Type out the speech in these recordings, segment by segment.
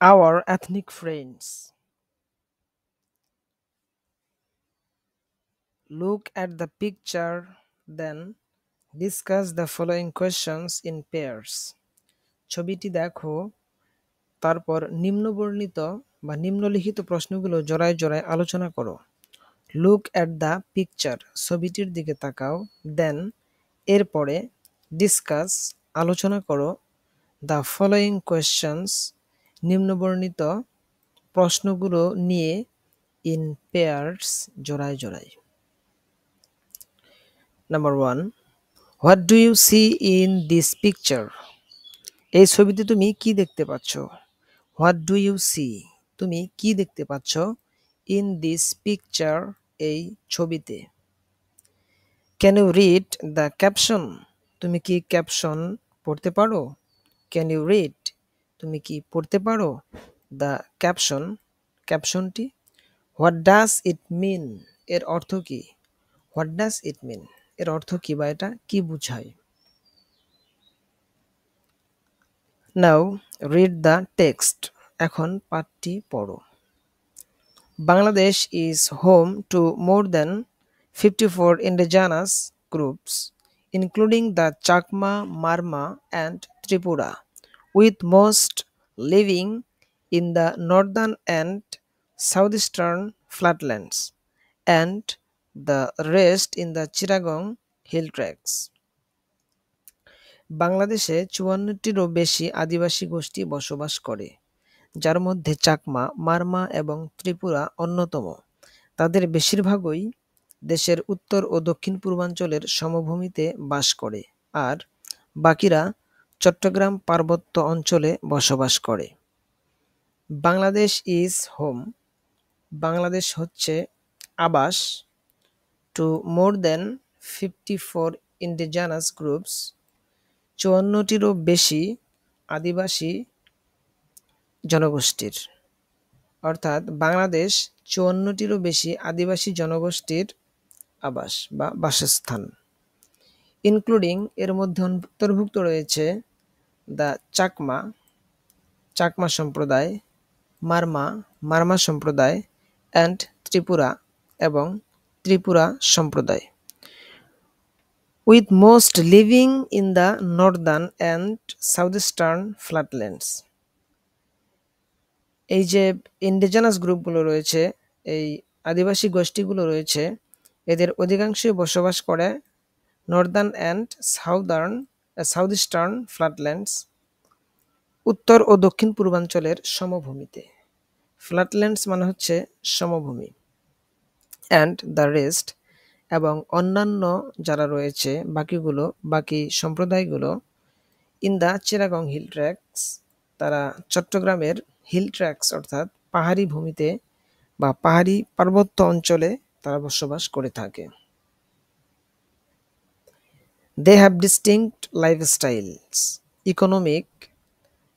our ethnic friends. Look at the picture, then discuss the following questions in pairs. ছবিটি দেখো, তারপর নিম্নবর্ণিত বা নিম্নলিখিত প্রশ্নগুলো জোড়ায় জোড়ায় আলোচনা করো। লুক অ্যাট দ্য পিকচার, ছবিটির দিকে তাকাও। দেন, এরপরে ডিসকাস, আলোচনা করো। দ্য ফলোয়িং কোয়েশ্চনস, নিম্নবর্ণিত প্রশ্নগুলো নিয়ে। ইন পেয়ার্স, জোড়ায় জোড়ায়। Number 1, what do you see in this picture? এই ছবিতে তুমি কি দেখতে পাচ্ছ? হোয়াট ডু ইউ সি, তুমি কি দেখতে পাচ্ছ? ইন দিস পিকচার, এই ছবিতে। Can you read the caption? তুমি কি ক্যাপশন পড়তে পারো? ক্যান ইউ রিড, তুমি কি পড়তে পারো? দ্য ক্যাপশন, ক্যাপশনটি। হোয়াট ডাজ ইট মিন, এর অর্থ কি? হোয়াট ডাজ ইট মিন, এর অর্থ কি বা এটা কি বোঝায়? নাও রিড দ্য টেক্সট, এখন পাঠটি পড়ো। Bangladesh is home to more than 54 indigenous groups, including the Chakma, Marma, and Tripura, with most living in the northern and southeastern flatlands, and the rest in the Chittagong hill tracts. বাংলাদেশে ৫৪টিরও বেশি আদিবাসী গোষ্ঠী বসবাস করে, যার মধ্যে চাকমা, মারমা এবং ত্রিপুরা অন্যতম। তাদের বেশিরভাগই দেশের উত্তর ও দক্ষিণ পূর্বাঞ্চলের সমভূমিতে বাস করে, আর বাকিরা চট্টগ্রাম পার্বত্য অঞ্চলে বসবাস করে। বাংলাদেশ ইজ হোম, বাংলাদেশ হচ্ছে আবাস। টু মোর দেন 54 ইন্ডিজিনাস গ্রুপস, ৫৪টিরও বেশি আদিবাসী জনগোষ্ঠীর। অর্থাৎ বাংলাদেশ ৫৪টিরও বেশি আদিবাসী জনগোষ্ঠীর আবাস বা বাসস্থান। ইনক্লুডিং, এর মধ্যে অন্তর্ভুক্ত রয়েছে দ্য চাকমা, চাকমা সম্প্রদায়, মারমা, মারমা সম্প্রদায়, অ্যান্ড ত্রিপুরা, এবং ত্রিপুরা সম্প্রদায়। With most living in the northern and southeastern flatlands. এই যে ইন্ডিজিনাস গ্রুপগুলো রয়েছে, এই আদিবাসী গোষ্ঠীগুলো রয়েছে, এদের অধিকাংশই বসবাস করে নর্দার্ন অ্যান্ড সাউথইস্টার্ন ফ্ল্যাটল্যান্ডস, উত্তর ও দক্ষিণ পূর্বাঞ্চলের সমভূমিতে। ফ্ল্যাটল্যান্ডস মানে হচ্ছে সমভূমি। অ্যান্ড দ্য রেস্ট, এবং অন্যান্য যারা রয়েছে, বাকি সম্প্রদায়গুলো। In the Chittagong Hill Tracts, তারা চট্টগ্রামের হিল ট্র্যাক্টস অর্থাৎ পাহাড়ি ভূমিতে বা পাহাড়ি পার্বত্য অঞ্চলে তারা বসবাস করে থাকে। They have distinct lifestyles, economic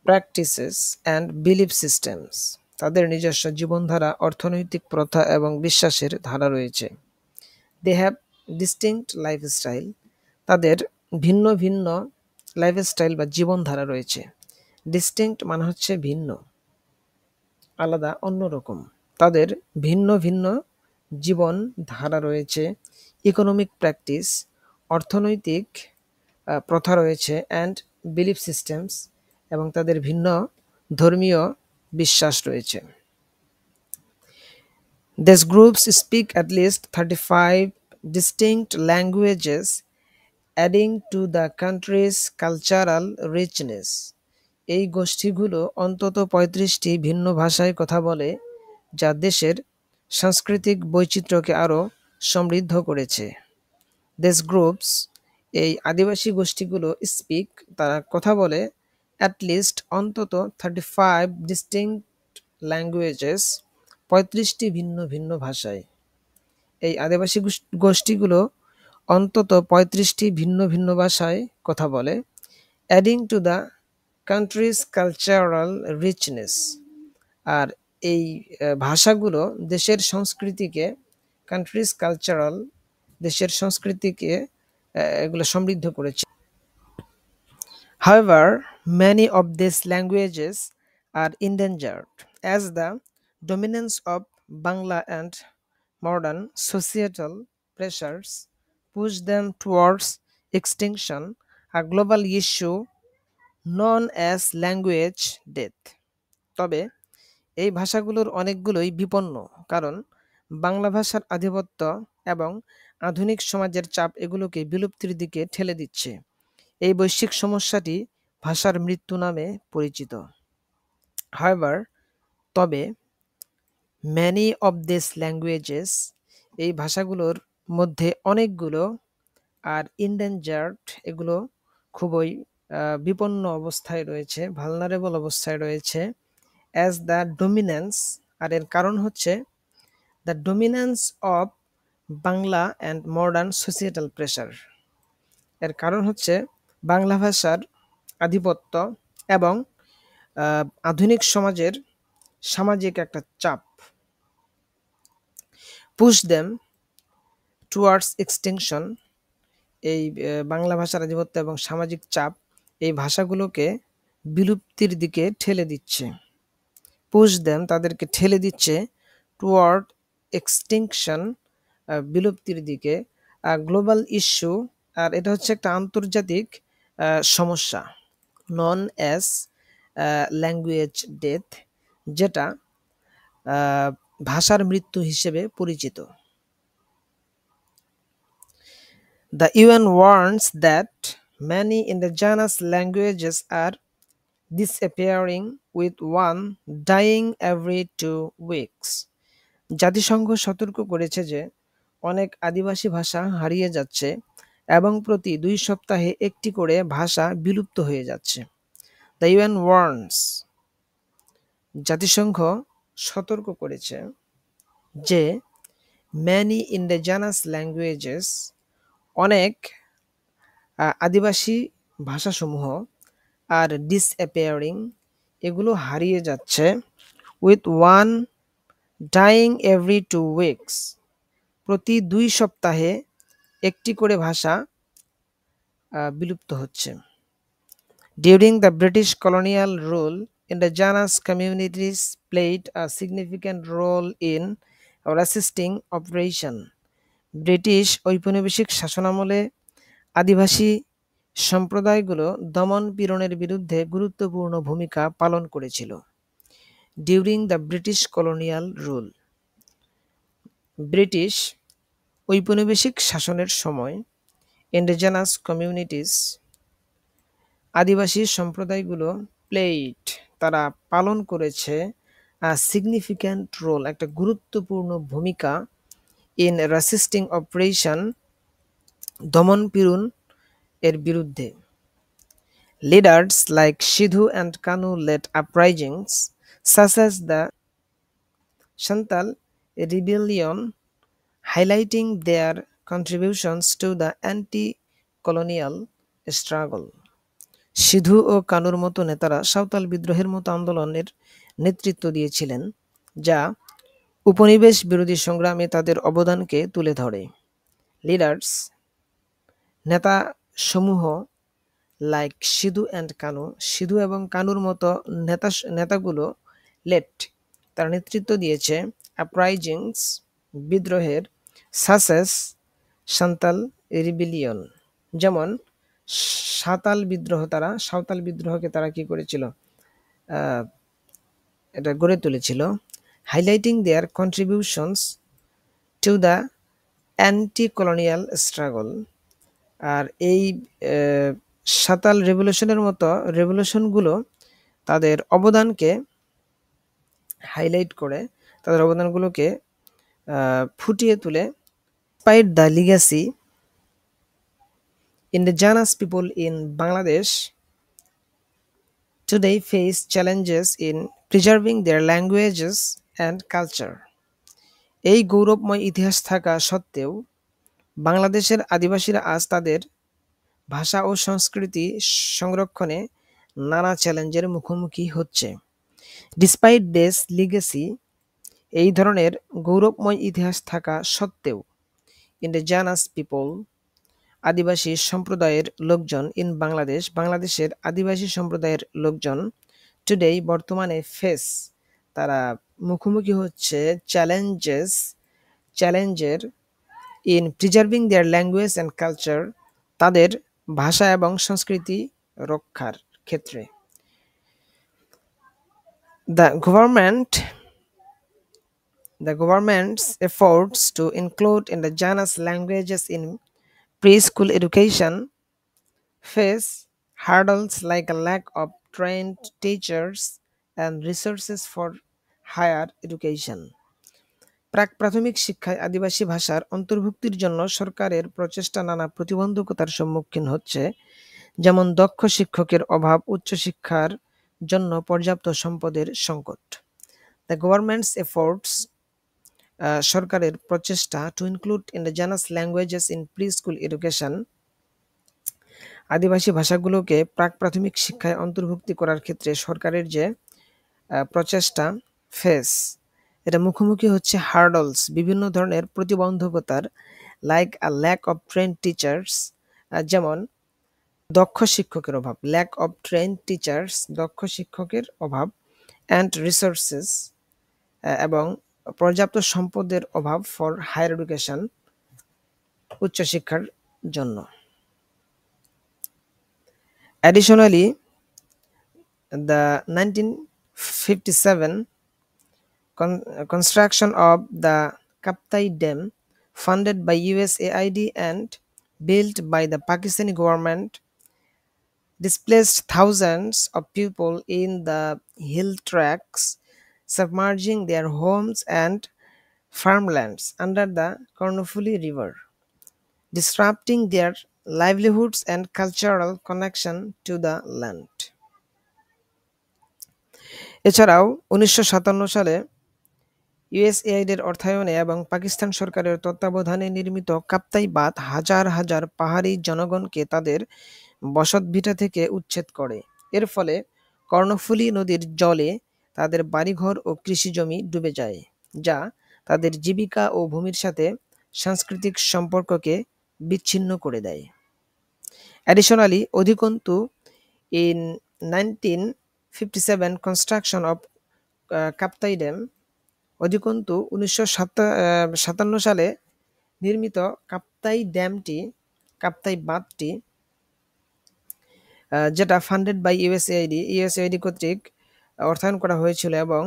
practices and belief systems. তাদের নিজস্ব জীবনধারা, অর্থনৈতিক প্রথা এবং বিশ্বাসের ধারা রয়েছে। They have distinct lifestyle, তাদের ভিন্ন ভিন্ন লাইফস্টাইল বা জীবনধারা রয়েছে। ডিস্টিংক্ট মানে হচ্ছে ভিন্ন, আলাদা, অন্যরকম। তাদের ভিন্ন ভিন্ন জীবন ধারা রয়েছে। ইকোনমিক প্র্যাকটিস, অর্থনৈতিক প্রথা রয়েছে। অ্যান্ড বিলিফ সিস্টেমস, এবং তাদের ভিন্ন ধর্মীয় বিশ্বাস রয়েছে। These groups speak at least 35 distinct languages, adding to the country's cultural richness. এই গোষ্ঠীগুলো অন্তত ৩৫টি ভিন্ন ভাষায় কথা বলে, যা দেশের সাংস্কৃতিক বৈচিত্র্যকে আরও সমৃদ্ধ করেছে। These groups, এই আদিবাসী গোষ্ঠীগুলো, স্পিক, তারা কথা বলে, অ্যাট লিস্ট, অন্তত, 35 ডিস্টিংক্ট ল্যাঙ্গুয়েজেস, ৩৫টি ভিন্ন ভিন্ন ভাষায়। এই আদিবাসী গোষ্ঠীগুলো অন্তত ৩৫টি ভিন্ন ভিন্ন ভাষায় কথা বলে। Adding to the country's cultural richness, আর এই ভাষাগুলো দেশের সংস্কৃতিকে, কান্ট্রিজ কালচারাল, দেশের সংস্কৃতিকে এগুলো সমৃদ্ধ করেছে। However, many of these languages are endangered as the dominance of Bangla and modern societal pressures push them towards extinction, a global issue known as language death. তবে এই ভাষাগুলোর অনেকগুলোই বিপন্ন, কারণ বাংলা ভাষার আধিপত্য এবং আধুনিক সমাজের চাপ এগুলোকে বিলুপ্তির দিকে ঠেলে দিচ্ছে। এই বৈশ্বিক সমস্যাটি ভাষার মৃত্যু নামে পরিচিত। However, তবে many of these languages, এই ভাষাগুলোর মধ্যে অনেকগুলো আর endangered, এগুলো খুবই বিপন্ন অবস্থায় রয়েছে, ভালনারেবল অবস্থায় রয়েছে, as the dominance, আর এর কারণ হচ্ছে the dominance of Bangla and modern societal pressure, এর কারণ হচ্ছে বাংলা ভাষার আধিপত্য এবং আধুনিক সমাজের সামাজিক একটা চাপ, push them towards extinction, এই বাংলা ভাষার আধিপত্য এবং সামাজিক চাপ এই ভাষাগুলোকে বিলুপ্তির দিকে ঠেলে দিচ্ছে। push them, তাদেরকে ঠেলে দিচ্ছে, toward extinction, বিলুপ্তির দিকে, গ্লোবাল ইস্যু, আর এটা হচ্ছে একটা আন্তর্জাতিক সমস্যা, নন অ্যাজ ল্যাঙ্গুয়েজ ডেথ, যেটা ভাষার মৃত্যু হিসেবে পরিচিত। The UN warns that many indigenous languages are disappearing, with one dying every 2 weeks. জাতিসংঘ সতর্ক করেছে যে অনেক আদিবাসী ভাষা হারিয়ে যাচ্ছে এবং প্রতি 2 সপ্তাহে একটি করে ভাষা বিলুপ্ত হয়ে যাচ্ছে। The UN warns, জাতিসংঘ সতর্ক করেছে যে many indigenous languages, অনেক আদিবাসী ভাষাসমূহ, আর disappearing, এগুলো হারিয়ে যাচ্ছে, with one dying every 2 weeks, প্রতি 2 সপ্তাহে একটি করে ভাষা বিলুপ্ত হচ্ছে। During the British colonial rule, indigenous communities played a significant role in resisting oppression. British ঔপনিবেশিক শাসনামলে আদিবাসী সম্প্রদায়গুলো দমন পীড়নের বিরুদ্ধে গুরুত্বপূর্ণ ভূমিকা পালন করেছিল। During the British colonial rule, British ঔপনিবেশিক শাসনের সময় indigenous communities, আদিবাসী সম্প্রদায়গুলো প্লেড, তারা পালন করেছে সিগনিফিক্যান্ট রোল, একটা গুরুত্বপূর্ণ ভূমিকা, ইন রেসিস্টিং অপারেশন, দমন পীড়ন এর বিরুদ্ধে। Leaders like Sidhu and Kanu led uprisings such as the Santal rebellion, highlighting their contributions to the anti-colonial struggle. Sidhu ও কানুর মতো নেতারা সাঁওতাল বিদ্রোহের মতো আন্দোলনের নেতৃত্ব দিয়েছিলেন, যা উপনিবেশ বিরোধী সংগ্রামে তাদের অবদানকে তুলে ধরে। লিডার্স, নেতা সমূহ, লাইক সিধু অ্যান্ড কানু, সিধু এবং কানুর মতো নেতাগুলো, লেট, তারা নেতৃত্ব দিয়েছে, আপরাইজিংস, বিদ্রোহের, সাসেস, সাঁওতাল রিবেলিয়ন, যেমন সাঁওতাল বিদ্রোহকে তারা কি করেছিল, এটা গড়ে তুলেছিল। Highlighting their contributions to the anti colonial struggle, আর এই সাঁওতাল রেভলিউশনের মতো রেভলিউশনগুলো তাদের অবদানকে হাইলাইট করে, তাদের অবদানগুলোকে ফুটিয়ে তুলে। Despite the legacy, indigenous people in Bangladesh today face challenges in preserving their languages and culture. এই গৌরবময় ইতিহাস থাকা সত্ত্বেও বাংলাদেশের আদিবাসীরা আজ তাদের ভাষা ও সংস্কৃতি সংরক্ষণে নানা চ্যালেঞ্জের মুখোমুখি হচ্ছে। Despite this legacy, এই ধরনের গৌরবময় ইতিহাস থাকা সত্ত্বেও indigenous people, আদিবাসী সম্প্রদায়ের লোকজন ইন বাংলাদেশ, বাংলাদেশের আদিবাসী সম্প্রদায়ের লোকজন টুডে বর্তমানে ফেস তারা মুখোমুখি হচ্ছে চ্যালেঞ্জের in preserving their language and culture, তাদের ভাষা এবং সংস্কৃতি রক্ষার ক্ষেত্রে। The government The government's efforts to include indigenous languages in preschool education face hurdles like a lack of trained teachers and resources for higher education. প্রাক-প্রাথমিক শিক্ষায় আদিবাসী ভাষার অন্তর্ভুক্তির জন্য সরকারের প্রচেষ্টা নানা প্রতিবন্ধকতার সম্মুখীন হচ্ছে, যেমন দক্ষ শিক্ষকের অভাব, উচ্চশিক্ষার জন্য পর্যাপ্ত সম্পদের সংকট। দ্য গভর্নমেন্টস এফোর্টস সরকারের প্রচেষ্টা to include indigenous languages in preschool education, আদিবাসী ভাষাগুলোকে প্রাক-প্রাথমিক শিক্ষায় অন্তর্ভুক্তি করার ক্ষেত্রে সরকারের যে প্রচেষ্টা ফেস, এটা মুখোমুখি হচ্ছে হার্ডলস, বিভিন্ন ধরনের প্রতিবন্ধকতার, like a lack of trained teachers, যেমন দক্ষ শিক্ষকের অভাব, ল্যাক অফ ট্রেন্ড টিচার্স, দক্ষ শিক্ষকের অভাব, অ্যান্ড রিসোর্সেস, এবং পর্যাপ্ত সম্পদের অভাব ফর হায়ার এডুকেশন, উচ্চশিক্ষার জন্য। Additionally, the 1957 construction of the Kaptai Dam, funded by USAID and built by the Pakistani government, displaced thousands of people in the hill tracts, submerging their homes and farmlands under the Kornofuli River, disrupting their livelihoods and cultural connection to the land. এছাড়াও 1957 সালে USAID এর অর্থায়নে এবং পাকিস্তান সরকারের তত্ত্বাবধানে নির্মিত কাপ্তাই বাঁধ হাজার হাজার পাহাড়ি জনগণকে তাদের বসতভিটা থেকে উচ্ছেদ করে। এর ফলে কর্ণফুলী নদীর জলে তাদের বাড়িঘর ও কৃষিজমি ডুবে যায়, যা তাদের জীবিকা ও ভূমির সাথে সাংস্কৃতিক সম্পর্ককে বিচ্ছিন্ন করে দেয়। Additionally, অধিকন্তু in 1957 construction of Kaptai dam, অধিকন্তু 1957 সালে নির্মিত কাপ্তাই বাঁধটি, যেটা ফান্ডেড বাই ইউএসএআইডি কর্তৃক অর্থায়ন করা হয়েছিল এবং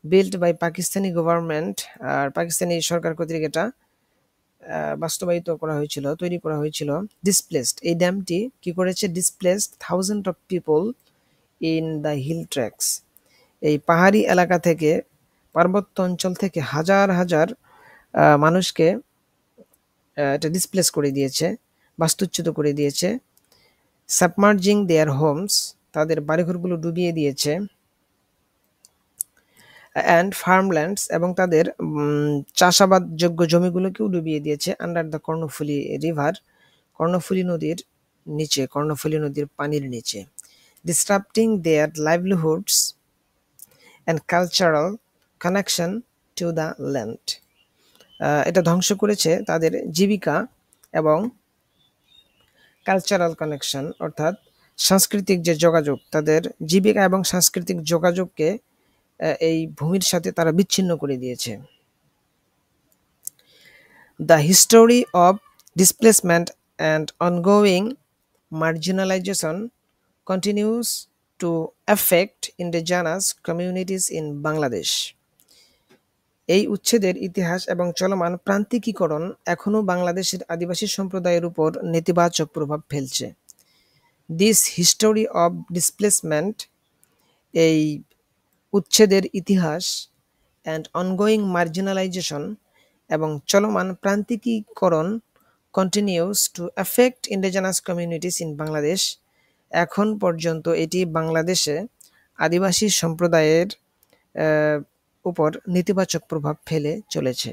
বিল্ট বাই পাকিস্তানি গভর্নমেন্ট, আর পাকিস্তানি সরকার কর্তৃক এটা বাস্তবায়িত করা হয়েছিল, তৈরি করা হয়েছিল। ডিসপ্লেসড, এই ড্যামটি কি করেছে? Displaced thousand of people in the hill tracts, এই পাহাড়ি এলাকা থেকে, পার্বত্য অঞ্চল থেকে হাজার হাজার মানুষকে এটা ডিসপ্লেস করে দিয়েছে, বাস্তুচ্যুত করে দিয়েছে। সাবমার্জিং দেয়ার হোমস, তাদের বাড়িঘরগুলো ডুবিয়ে দিয়েছে। অ্যান্ড ফার্মল্যান্ডস, এবং তাদের চাষাবাদযোগ্য জমিগুলোকেও ডুবিয়ে দিয়েছে। Under the Karnaphuli river, Karnaphuli নদীর নিচে, কর্ণফুলী নদীর পানির নিচে। Disrupting their livelihoods and cultural connection to the land, এটা ধ্বংস করেছে তাদের জীবিকা এবং কালচারাল কানেকশন, অর্থাৎ সাংস্কৃতিক যে যোগাযোগ, তাদের জীবিকা এবং সাংস্কৃতিক যোগাযোগকে এই ভূমির সাথে তারা বিচ্ছিন্ন করে দিয়েছে। The history of displacement and ongoing marginalisation continues to affect indigenous communities in Bangladesh. এই উচ্ছেদের ইতিহাস এবং চলমান প্রান্তিকীকরণ এখনও বাংলাদেশের আদিবাসী সম্প্রদায়ের উপর নেতিবাচক প্রভাব ফেলছে। দিস হিস্টোরি অফ ডিসপ্লেসমেন্ট, এই উচ্ছেদের ইতিহাস, অ্যান্ড অনগোয়িং মার্জিনালাইজেশন, এবং চলমান প্রান্তিকীকরণ, continues to affect indigenous communities in Bangladesh, এখন পর্যন্ত এটি বাংলাদেশে আদিবাসী সম্প্রদায়ের উপর নেতিবাচক প্রভাব ফেলে চলেছে।